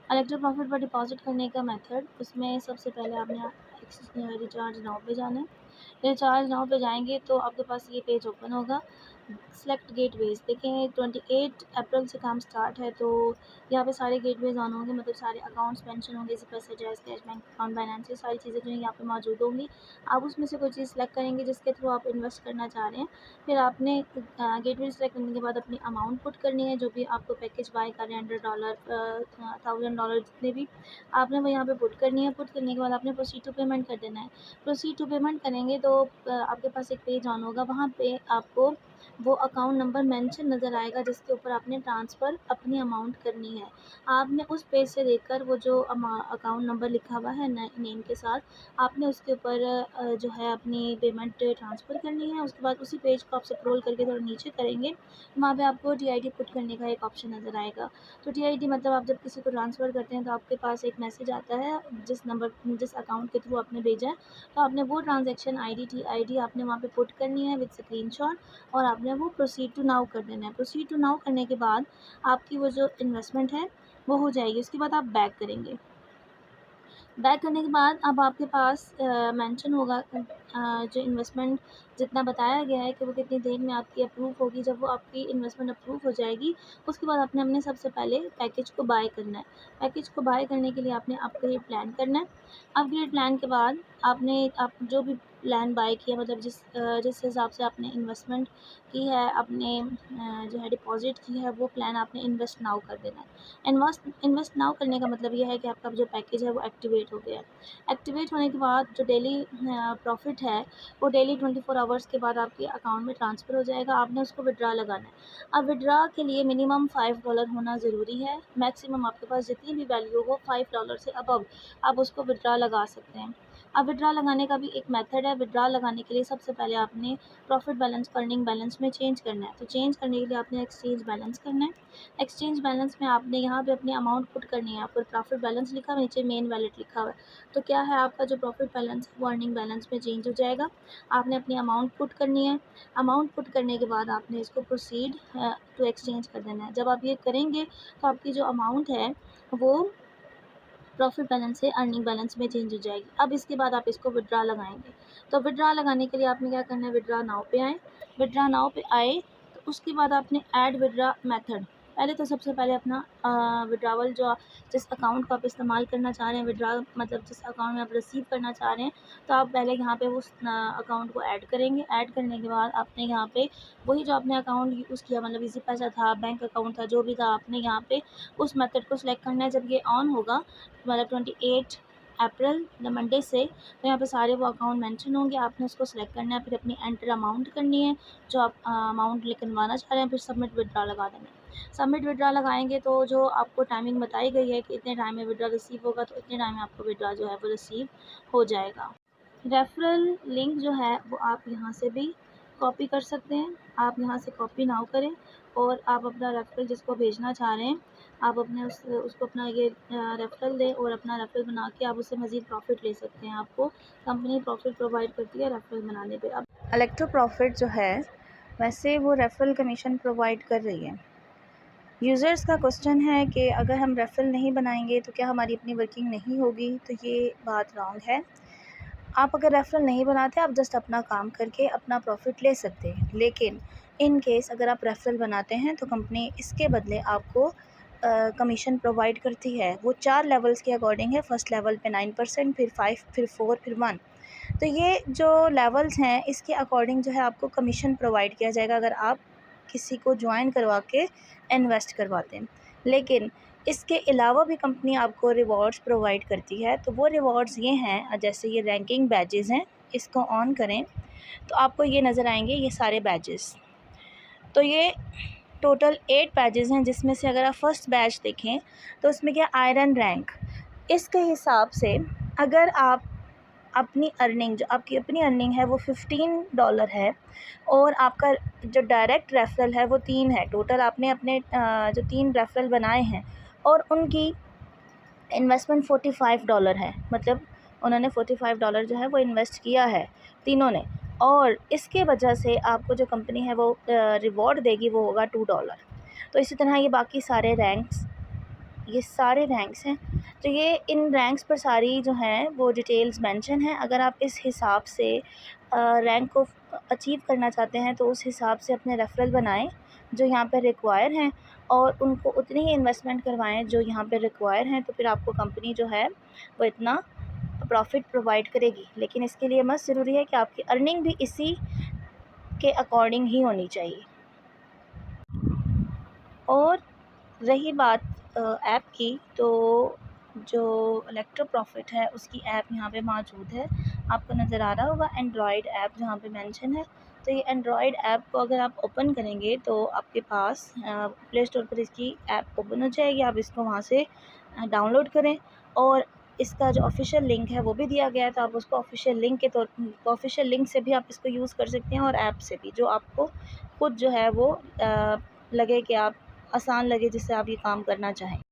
Electro profit पर deposit करने का मेथड, उसमें सबसे पहले आपने रिचार्ज नाउ पे जाना है। रिचार्ज नाउ पे जाएंगे तो आपके पास ये पेज ओपन होगा। सेलेक्ट गेटवेज, देखें 28 अप्रैल से काम स्टार्ट है, तो यहाँ पे सारे गेटवेज ऑन होंगे, मतलब सारे अकाउंट्स मेंशन होंगे, जैसे पैसे, जैस, कैश, बैंक अकाउंट, फाइनेंस, ये सारी चीज़ें जो है यहाँ पे मौजूद होंगी। आप उसमें से कोई चीज़ सेलेक्ट करेंगे जिसके थ्रू आप इन्वेस्ट करना चाह रहे हैं। फिर आपने गेटवे सेलेक्ट करने के बाद अपनी अमाउंट पुट करनी है, जो भी आपको पैकेज बाय कर रहे हैं, $100, $1000, जितने भी आपने वो यहाँ पे पुट करनी है। पुट करने के बाद आपने प्रोसीड टू पेमेंट कर देना है। प्रोसीड टू पेमेंट करेंगे तो आपके पास एक पेज ऑन होगा, वहाँ पे आपको वो अकाउंट नंबर मेंशन नज़र आएगा जिसके ऊपर आपने ट्रांसफ़र अपनी अमाउंट करनी है। आपने उस पेज से देखकर वो जो अकाउंट नंबर लिखा हुआ है नेम के साथ, आपने उसके ऊपर जो है अपनी पेमेंट ट्रांसफ़र करनी है। उसके बाद उसी पेज को आप स्क्रॉल करके थोड़ा नीचे करेंगे, वहाँ पे आपको टीआईडी पुट करने का एक ऑप्शन नज़र आएगा। तो टीआईडी मतलब आप जब किसी को ट्रांसफ़र करते हैं तो आपके पास एक मैसेज आता है, जिस अकाउंट के थ्रू आपने भेजा है, तो आपने वो ट्रांजैक्शन आईडी टीआईडी आपने वहाँ पे पुट करनी है विद स्क्रीनशॉट, और आपने वो प्रोसीड टू नाउ कर देना है। प्रोसीड टू नाउ करने के बाद आपकी वो जो इन्वेस्टमेंट है वो हो जाएगी। उसके बाद आप बैक करेंगे। बैक करने के बाद अब आपके पास मेंशन होगा जो इन्वेस्टमेंट जितना बताया गया है कि वो कितनी देर में आपकी अप्रूव होगी। जब वो आपकी इन्वेस्टमेंट अप्रूव हो जाएगी, उसके बाद आपने अपने सबसे पहले पैकेज को बाय करना है। पैकेज को बाय करने के लिए आपने अपग्रेड प्लान करना है। अपग्रेड प्लान के बाद आप जो भी प्लान बाय किया, मतलब जिस हिसाब से आपने इन्वेस्टमेंट की है, आपने जो है डिपॉजिट की है, वो प्लान आपने इन्वेस्ट नाउ कर देना है। इन्वेस्ट नाउ करने का मतलब ये है कि आपका जो पैकेज है वो एक्टिवेट हो गया है। एक्टिवेट होने के बाद जो डेली प्रॉफिट है, वो डेली 24 आवर्स के बाद आपके अकाउंट में ट्रांसफ़र हो जाएगा। आपने उसको विड्रा लगाना है। अब विड्रा के लिए मिनिमम $5 होना ज़रूरी है। मैक्सिमम आपके पास जितनी भी वैल्यू हो $5 से अबव आप उसको विड्रा लगा सकते हैं। अब विड्रा लगाने का भी एक मेथड है। विड्रा लगाने के लिए सबसे पहले आपने प्रॉफिट बैलेंस को अर्निंग बैलेंस में चेंज करना है। तो चेंज करने के लिए आपने एक्सचेंज बैलेंस करना है। एक्सचेंज बैलेंस में आपने यहाँ पे अपनी अमाउंट पुट करनी है। ऊपर प्रॉफिट बैलेंस लिखा हुआ है, नीचे मेन वैलेट लिखा हुआ है। तो क्या है, आपका जो प्रॉफिट बैलेंस है वो अर्निंग बैलेंस में चेंज हो जाएगा। आपने अपनी अमाउंट पुट करनी है। अमाउंट पुट करने के बाद आपने इसको प्रोसीड टू एक्सचेंज कर देना है। जब आप ये करेंगे तो आपकी जो अमाउंट है वो प्रॉफिट बैलेंस से अर्निंग बैलेंस में चेंज हो जाएगी। अब इसके बाद आप इसको विड्रा लगाएंगे। तो विड्रा लगाने के लिए आपने क्या करना है, विड्रा नाउ पे आए। विड्रा नाउ पे आए तो उसके बाद आपने ऐड विड्रा मेथड, पहले तो सबसे पहले अपना विड्रावल जो जिस अकाउंट को आप इस्तेमाल करना चाह रहे हैं, विड्रा मतलब जिस अकाउंट में आप रिसीव करना चाह रहे हैं, तो आप पहले यहाँ पे उस अकाउंट को ऐड करेंगे। ऐड करने के बाद आपने यहाँ पे वही जो आपने अकाउंट यूज़ किया, मतलब इजी पैसा था, बैंक अकाउंट था, जो भी था, आपने यहाँ पे उस मेथड को सिलेक्ट करना है। जब ये ऑन होगा, मतलब 28 अप्रैल द मंडे से, तो यहाँ पे सारे वो अकाउंट मेंशन होंगे। आपने उसको सिलेक्ट करना है, फिर अपनी एंटर अमाउंट करनी है जो आप अमाउंट निकलवाना चाह रहे हैं, फिर सबमिट विड्रा लगा देना है। सबमिट विड्रा लगाएंगे तो जो आपको टाइमिंग बताई गई है कि इतने टाइम में विड्रा रिसीव होगा, तो इतने टाइम में आपको विड्रा जो है वो रिसीव हो जाएगा। रेफरल लिंक जो है वो आप यहाँ से भी कॉपी कर सकते हैं। आप यहाँ से कॉपी नाउ करें और आप अपना रेफरल जिसको भेजना चाह रहे हैं, आप अपने उसको अपना ये रेफरल दें और अपना रेफरल बना के आप उससे मज़ीद प्रॉफिट ले सकते हैं। आपको कंपनी प्रॉफिट प्रोवाइड करती है रेफरल बनाने पे। अब इलेक्ट्रो प्रॉफिट जो है, वैसे वो रेफरल कमीशन प्रोवाइड कर रही है। यूज़र्स का क्वेश्चन है कि अगर हम रेफरल नहीं बनाएंगे तो क्या हमारी अपनी वर्किंग नहीं होगी, तो ये बात रॉन्ग है। आप अगर रेफरल नहीं बनाते, आप जस्ट अपना काम करके अपना प्रॉफिट ले सकते हैं। लेकिन इन केस अगर आप रेफरल बनाते हैं तो कंपनी इसके बदले आपको कमीशन प्रोवाइड करती है। वो 4 लेवल्स के अकॉर्डिंग है। फर्स्ट लेवल पे 9%, फिर 5, फिर 4, फिर 1। तो ये जो लेवल्स हैं, इसके अकॉर्डिंग जो है आपको कमीशन प्रोवाइड किया जाएगा अगर आप किसी को ज्वाइन करवा के इन्वेस्ट करवाते हैं। लेकिन इसके अलावा भी कंपनी आपको रिवॉर्ड्स प्रोवाइड करती है। तो वो रिवॉर्ड्स ये हैं, जैसे ये रैंकिंग बैजेस हैं, इसको ऑन करें तो आपको ये नज़र आएंगे ये सारे बैजेस। तो ये टोटल 8 बैजेस हैं, जिसमें से अगर आप फर्स्ट बैच देखें तो उसमें क्या आयरन रैंक, इसके हिसाब से अगर आप अपनी अर्निंग, जो आपकी अपनी अर्निंग है वो $15 है, और आपका जो डायरेक्ट रेफरल है वो 3 है। टोटल आपने अपने जो 3 रेफरल बनाए हैं और उनकी इन्वेस्टमेंट $45 है, मतलब उन्होंने $45 जो है वो इन्वेस्ट किया है तीनों ने, और इसके वजह से आपको जो कंपनी है वो रिवॉर्ड देगी वो होगा $2। तो इसी तरह ये बाकी सारे रैंक्स ये सारे रैंक्स हैं। तो ये इन रैंक्स पर सारी जो हैं वो डिटेल्स मेंशन हैं। अगर आप इस हिसाब से रैंक को अचीव करना चाहते हैं तो उस हिसाब से अपने रेफरल बनाएं जो यहाँ पर रिक्वायर हैं, और उनको उतनी ही इन्वेस्टमेंट करवाएं जो यहाँ पे रिक्वायर हैं। तो फिर आपको कंपनी जो है वो इतना प्रॉफिट प्रोवाइड करेगी। लेकिन इसके लिए मस्ट ज़रूरी है कि आपकी अर्निंग भी इसी के अकॉर्डिंग ही होनी चाहिए। और रही बात ऐप की, तो जो इलेक्ट्रो प्रॉफिट है उसकी ऐप यहाँ पे मौजूद है, आपको नज़र आ रहा होगा एंड्रॉयड ऐप जहाँ पे मेंशन है। तो ये एंड्रॉयड ऐप को अगर आप ओपन करेंगे तो आपके पास प्ले स्टोर पर इसकी ऐप ओपन हो जाएगी। आप इसको वहाँ से डाउनलोड करें, और इसका जो ऑफिशियल लिंक है वो भी दिया गया है, तो आप उसको ऑफिशियल लिंक से भी आप इसको यूज़ कर सकते हैं, और ऐप से भी, जो आपको खुद जो है वो लगे कि आप आसान लगे जिससे आप ये काम करना चाहें।